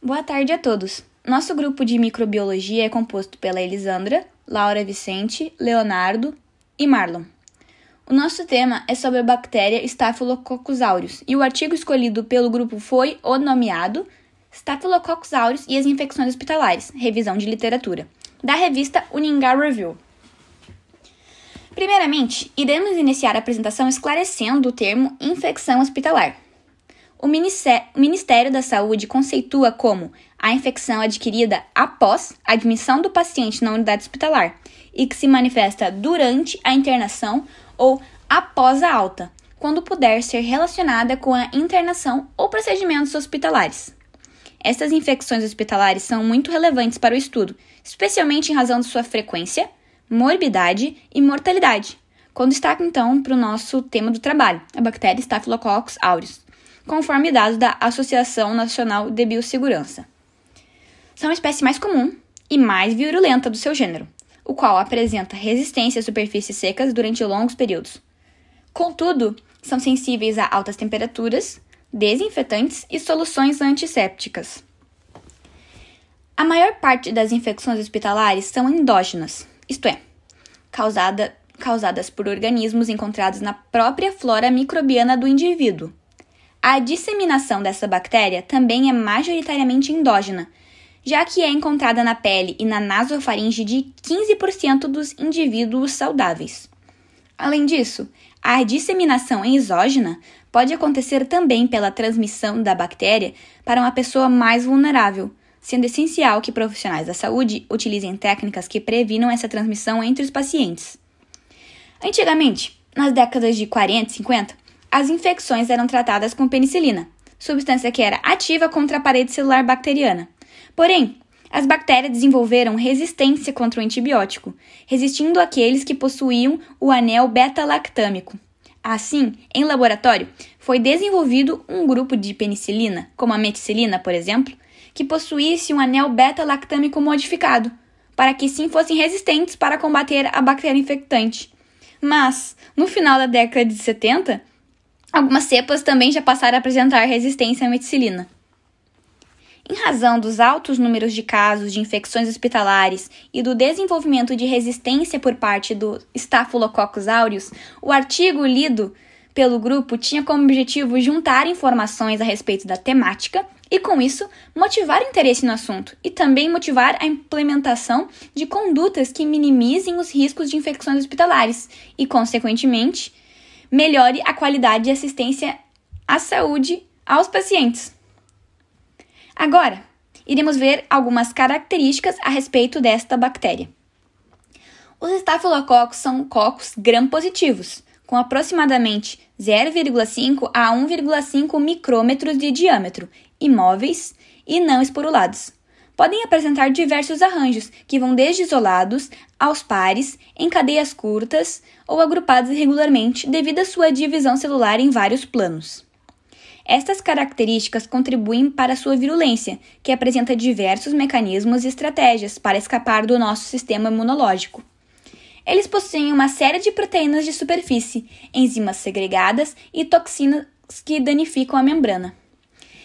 Boa tarde a todos. Nosso grupo de microbiologia é composto pela Elisandra, Laura Vicente, Leonardo e Marlon. O nosso tema é sobre a bactéria Staphylococcus aureus e o artigo escolhido pelo grupo foi o nomeado Staphylococcus aureus e as infecções hospitalares, revisão de literatura, da revista Uningar Review. Primeiramente, iremos iniciar a apresentação esclarecendo o termo infecção hospitalar. O Ministério da Saúde conceitua como a infecção adquirida após a admissão do paciente na unidade hospitalar e que se manifesta durante a internação ou após a alta, quando puder ser relacionada com a internação ou procedimentos hospitalares. Estas infecções hospitalares são muito relevantes para o estudo, especialmente em razão de sua frequência, morbidade e mortalidade. Com destaque, então, para o nosso tema do trabalho, a bactéria Staphylococcus aureus, conforme dados da Associação Nacional de Biossegurança. São a espécie mais comum e mais virulenta do seu gênero, o qual apresenta resistência a superfícies secas durante longos períodos. Contudo, são sensíveis a altas temperaturas, desinfetantes e soluções antissépticas. A maior parte das infecções hospitalares são endógenas, isto é, causadas por organismos encontrados na própria flora microbiana do indivíduo. A disseminação dessa bactéria também é majoritariamente endógena, já que é encontrada na pele e na nasofaringe de 15% dos indivíduos saudáveis. Além disso, a disseminação exógena pode acontecer também pela transmissão da bactéria para uma pessoa mais vulnerável, sendo essencial que profissionais da saúde utilizem técnicas que previnam essa transmissão entre os pacientes. Antigamente, nas décadas de 40 e 50, as infecções eram tratadas com penicilina, substância que era ativa contra a parede celular bacteriana. Porém, as bactérias desenvolveram resistência contra o antibiótico, resistindo àqueles que possuíam o anel beta-lactâmico. Assim, em laboratório, foi desenvolvido um grupo de penicilina, como a meticilina, por exemplo, que possuísse um anel beta-lactâmico modificado, para que sim fossem resistentes para combater a bactéria infectante. Mas, no final da década de 70, algumas cepas também já passaram a apresentar resistência à meticilina. Em razão dos altos números de casos de infecções hospitalares e do desenvolvimento de resistência por parte do Staphylococcus aureus, o artigo lido pelo grupo tinha como objetivo juntar informações a respeito da temática e, com isso, motivar interesse no assunto e também motivar a implementação de condutas que minimizem os riscos de infecções hospitalares e, consequentemente, melhore a qualidade de assistência à saúde aos pacientes. Agora, iremos ver algumas características a respeito desta bactéria. Os estafilococos são cocos gram-positivos, com aproximadamente 0,5 a 1,5 micrômetros de diâmetro, imóveis e não esporulados. Podem apresentar diversos arranjos, que vão desde isolados aos pares, em cadeias curtas ou agrupados irregularmente devido à sua divisão celular em vários planos. Estas características contribuem para a sua virulência, que apresenta diversos mecanismos e estratégias para escapar do nosso sistema imunológico. Eles possuem uma série de proteínas de superfície, enzimas segregadas e toxinas que danificam a membrana.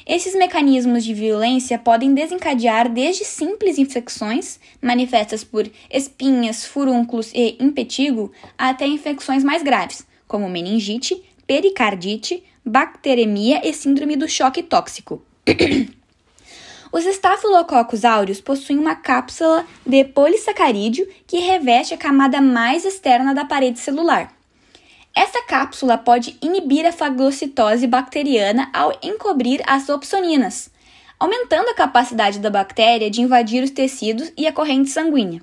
Esses mecanismos de virulência podem desencadear desde simples infecções, manifestas por espinhas, furúnculos e impetigo, até infecções mais graves, como meningite, pericardite, bacteremia e síndrome do choque tóxico. Os Staphylococcus aureus possuem uma cápsula de polissacarídeo que reveste a camada mais externa da parede celular. Essa cápsula pode inibir a fagocitose bacteriana ao encobrir as opsoninas, aumentando a capacidade da bactéria de invadir os tecidos e a corrente sanguínea.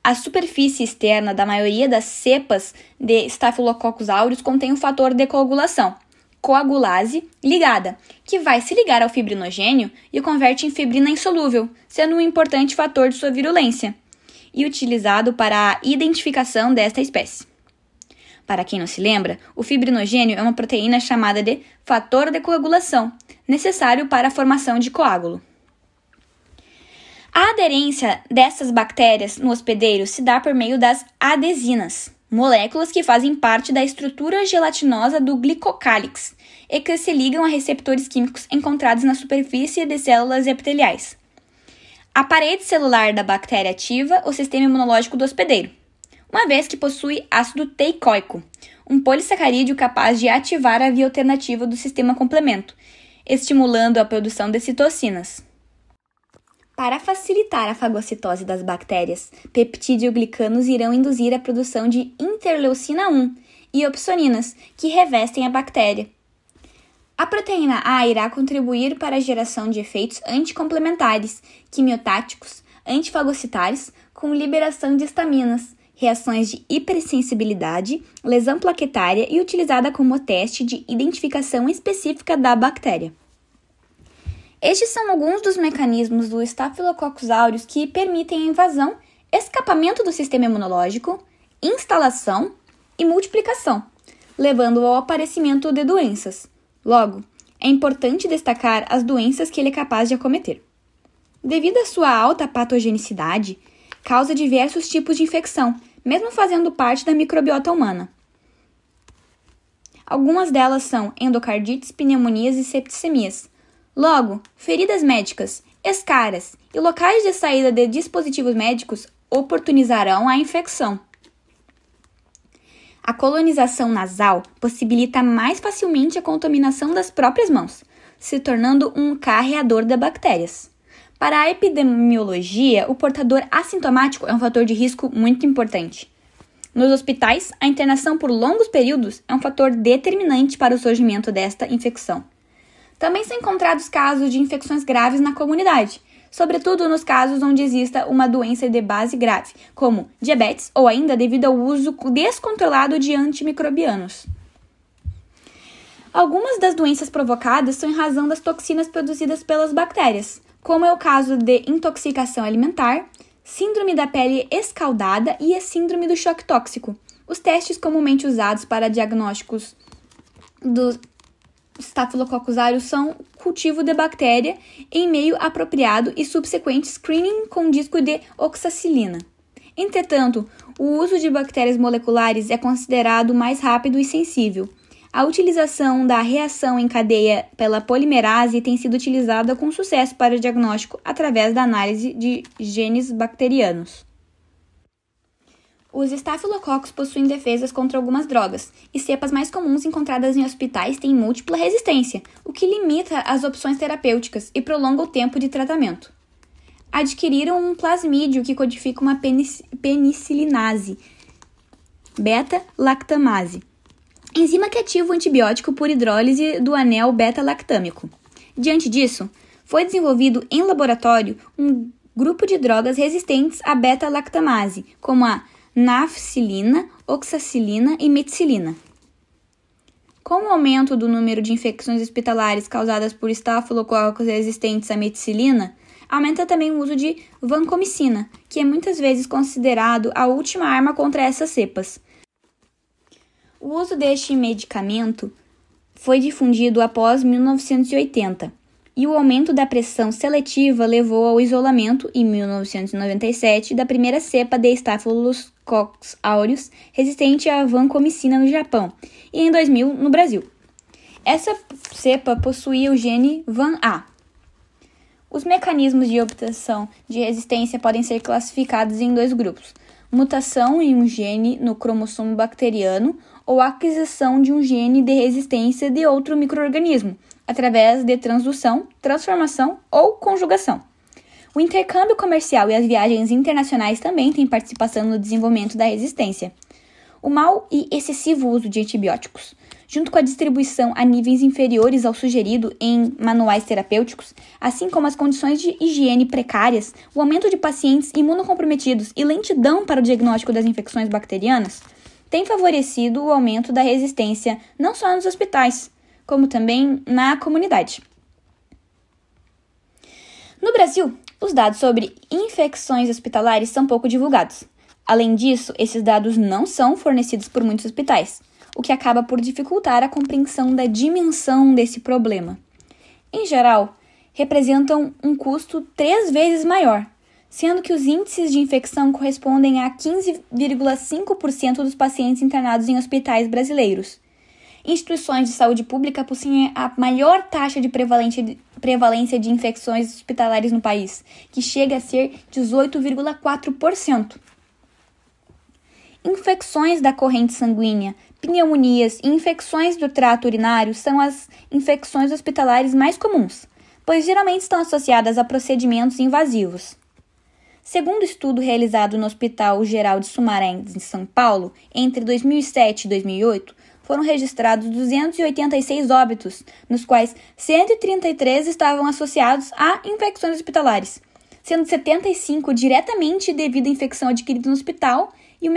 A superfície externa da maioria das cepas de Staphylococcus aureus contém um fator de coagulação, coagulase ligada, que vai se ligar ao fibrinogênio e o converte em fibrina insolúvel, sendo um importante fator de sua virulência, e utilizado para a identificação desta espécie. Para quem não se lembra, o fibrinogênio é uma proteína chamada de fator de coagulação, necessário para a formação de coágulo. A aderência dessas bactérias no hospedeiro se dá por meio das adesinas, moléculas que fazem parte da estrutura gelatinosa do glicocálix e que se ligam a receptores químicos encontrados na superfície de células epiteliais. A parede celular da bactéria ativa o sistema imunológico do hospedeiro, uma vez que possui ácido teicoico, um polissacarídeo capaz de ativar a via alternativa do sistema complemento, estimulando a produção de citocinas. Para facilitar a fagocitose das bactérias, peptidoglicanos irão induzir a produção de interleucina 1 e opsoninas, que revestem a bactéria. A proteína A irá contribuir para a geração de efeitos anticomplementares, quimiotáticos, antifagocitários, com liberação de estaminas, reações de hipersensibilidade, lesão plaquetária e utilizada como teste de identificação específica da bactéria. Estes são alguns dos mecanismos do Staphylococcus aureus que permitem a invasão, escapamento do sistema imunológico, instalação e multiplicação, levando ao aparecimento de doenças. Logo, é importante destacar as doenças que ele é capaz de acometer. Devido à sua alta patogenicidade, causa diversos tipos de infecção, mesmo fazendo parte da microbiota humana. Algumas delas são endocardites, pneumonias e septicemias. Logo, feridas médicas, escaras e locais de saída de dispositivos médicos oportunizarão a infecção. A colonização nasal possibilita mais facilmente a contaminação das próprias mãos, se tornando um carreador de bactérias. Para a epidemiologia, o portador assintomático é um fator de risco muito importante. Nos hospitais, a internação por longos períodos é um fator determinante para o surgimento desta infecção. Também são encontrados casos de infecções graves na comunidade, sobretudo nos casos onde exista uma doença de base grave, como diabetes ou ainda devido ao uso descontrolado de antimicrobianos. Algumas das doenças provocadas são em razão das toxinas produzidas pelas bactérias, como é o caso de intoxicação alimentar, síndrome da pele escaldada e a síndrome do choque tóxico. Os testes comumente usados para diagnósticos do Staphylococcus aureus são cultivo de bactéria em meio apropriado e subsequente screening com disco de oxacilina. Entretanto, o uso de bactérias moleculares é considerado mais rápido e sensível. A utilização da reação em cadeia pela polimerase tem sido utilizada com sucesso para o diagnóstico através da análise de genes bacterianos. Os estafilococos possuem defesas contra algumas drogas, e cepas mais comuns encontradas em hospitais têm múltipla resistência, o que limita as opções terapêuticas e prolonga o tempo de tratamento. Adquiriram um plasmídio que codifica uma penicilinase, beta-lactamase, enzima que ativa o antibiótico por hidrólise do anel beta-lactâmico. Diante disso, foi desenvolvido em laboratório um grupo de drogas resistentes à beta-lactamase, como a nafcilina, oxacilina e meticilina. Com o aumento do número de infecções hospitalares causadas por estafilococos resistentes à meticilina, aumenta também o uso de vancomicina, que é muitas vezes considerado a última arma contra essas cepas. O uso deste medicamento foi difundido após 1980, e o aumento da pressão seletiva levou ao isolamento, em 1997, da primeira cepa de Staphylococcus aureus resistente à vancomicina no Japão, e em 2000 no Brasil. Essa cepa possuía o gene VAN-A. Os mecanismos de obtenção de resistência podem ser classificados em dois grupos: mutação em um gene no cromossomo bacteriano ou aquisição de um gene de resistência de outro micro-organismo, através de transdução, transformação ou conjugação. O intercâmbio comercial e as viagens internacionais também têm participação no desenvolvimento da resistência. O mau e excessivo uso de antibióticos, junto com a distribuição a níveis inferiores ao sugerido em manuais terapêuticos, assim como as condições de higiene precárias, o aumento de pacientes imunocomprometidos e lentidão para o diagnóstico das infecções bacterianas, tem favorecido o aumento da resistência não só nos hospitais, como também na comunidade. No Brasil, os dados sobre infecções hospitalares são pouco divulgados. Além disso, esses dados não são fornecidos por muitos hospitais, o que acaba por dificultar a compreensão da dimensão desse problema. Em geral, representam um custo 3 vezes maior, sendo que os índices de infecção correspondem a 15,5% dos pacientes internados em hospitais brasileiros. Instituições de saúde pública possuem a maior taxa de prevalência de infecções hospitalares no país, que chega a ser 18,4%. Infecções da corrente sanguínea, pneumonias e infecções do trato urinário são as infecções hospitalares mais comuns, pois geralmente estão associadas a procedimentos invasivos. Segundo estudo realizado no Hospital Geral de Sumaré, em São Paulo, entre 2007 e 2008, foram registrados 286 óbitos, nos quais 133 estavam associados a infecções hospitalares, sendo 75 diretamente devido à infecção adquirida no hospital, e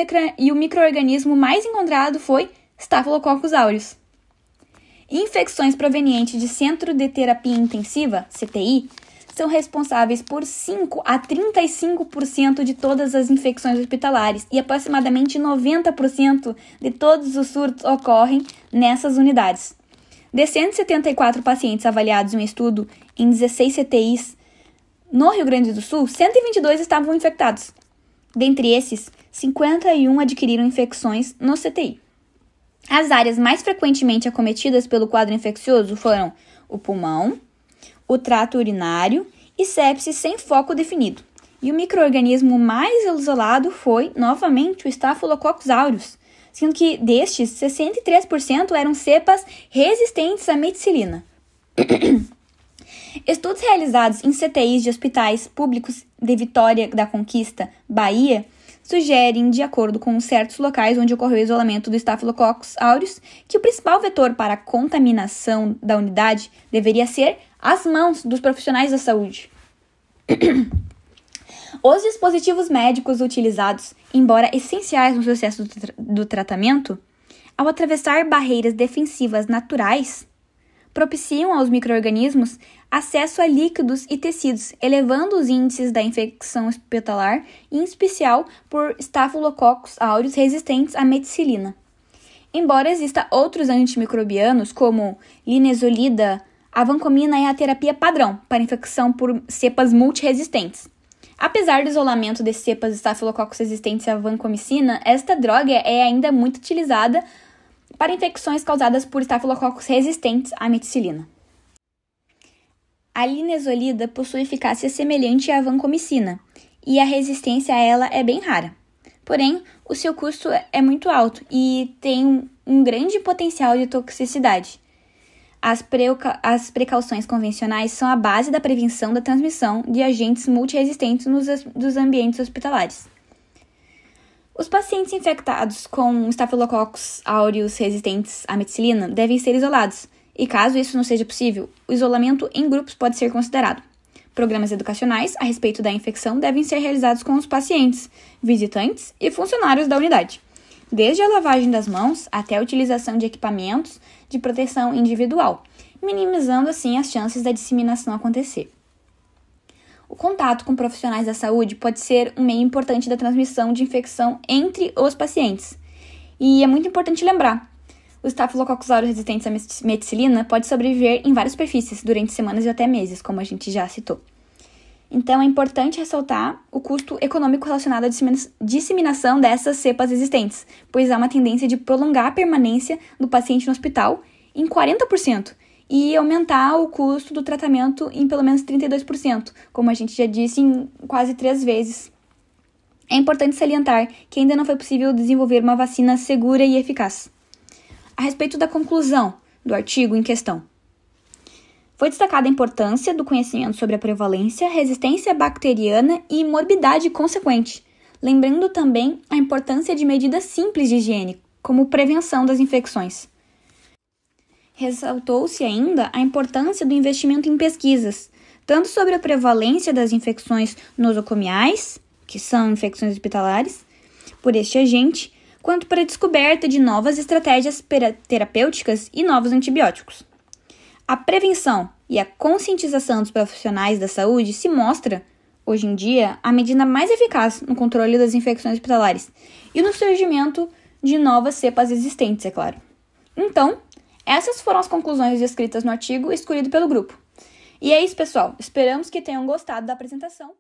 o micro-organismo mais encontrado foi Staphylococcus aureus. Infecções provenientes de Centro de Terapia Intensiva, CTI, são responsáveis por 5 a 35% de todas as infecções hospitalares e aproximadamente 90% de todos os surtos ocorrem nessas unidades. De 174 pacientes avaliados em um estudo em 16 CTIs no Rio Grande do Sul, 122 estavam infectados. Dentre esses, 51 adquiriram infecções no CTI. As áreas mais frequentemente acometidas pelo quadro infeccioso foram o pulmão, o trato urinário e sepse sem foco definido. E o micro-organismo mais isolado foi, novamente, o Staphylococcus aureus, sendo que destes, 63% eram cepas resistentes à meticilina. Estudos realizados em CTIs de hospitais públicos de Vitória da Conquista, Bahia, sugerem, de acordo com certos locais onde ocorreu o isolamento do Staphylococcus aureus, que o principal vetor para a contaminação da unidade deveria ser as mãos dos profissionais da saúde. Os dispositivos médicos utilizados, embora essenciais no processo do tratamento, ao atravessar barreiras defensivas naturais, propiciam aos micro-organismos acesso a líquidos e tecidos, elevando os índices da infecção hospitalar, em especial por Staphylococcus aureus resistentes à meticilina. Embora existam outros antimicrobianos, como linezolida, a vancomina é a terapia padrão para infecção por cepas multiresistentes. Apesar do isolamento de cepas Staphylococcus resistentes à vancomicina, esta droga é ainda muito utilizada para infecções causadas por Staphylococcus resistentes à meticilina. A linezolida possui eficácia semelhante à vancomicina, e a resistência a ela é bem rara. Porém, o seu custo é muito alto e tem um grande potencial de toxicidade. As precauções convencionais são a base da prevenção da transmissão de agentes multiresistentes nos ambientes hospitalares. Os pacientes infectados com Staphylococcus aureus resistentes à meticilina devem ser isolados, e caso isso não seja possível, o isolamento em grupos pode ser considerado. Programas educacionais a respeito da infecção devem ser realizados com os pacientes, visitantes e funcionários da unidade, desde a lavagem das mãos até a utilização de equipamentos de proteção individual, minimizando assim as chances da disseminação acontecer. O contato com profissionais da saúde pode ser um meio importante da transmissão de infecção entre os pacientes. E é muito importante lembrar, o Staphylococcus aureus resistente à meticilina pode sobreviver em várias superfícies durante semanas e até meses, como a gente já citou. Então, é importante ressaltar o custo econômico relacionado à disseminação dessas cepas existentes, pois há uma tendência de prolongar a permanência do paciente no hospital em 40% e aumentar o custo do tratamento em pelo menos 32%, como a gente já disse, em quase 3 vezes. É importante salientar que ainda não foi possível desenvolver uma vacina segura e eficaz. A respeito da conclusão do artigo em questão, foi destacada a importância do conhecimento sobre a prevalência, resistência bacteriana e morbidade consequente, lembrando também a importância de medidas simples de higiene, como prevenção das infecções. Ressaltou-se ainda a importância do investimento em pesquisas, tanto sobre a prevalência das infecções nosocomiais, que são infecções hospitalares, por este agente, quanto para a descoberta de novas estratégias terapêuticas e novos antibióticos. A prevenção e a conscientização dos profissionais da saúde se mostra, hoje em dia, a medida mais eficaz no controle das infecções hospitalares e no surgimento de novas cepas existentes, é claro. Então, essas foram as conclusões descritas no artigo escolhido pelo grupo. E é isso, pessoal. Esperamos que tenham gostado da apresentação.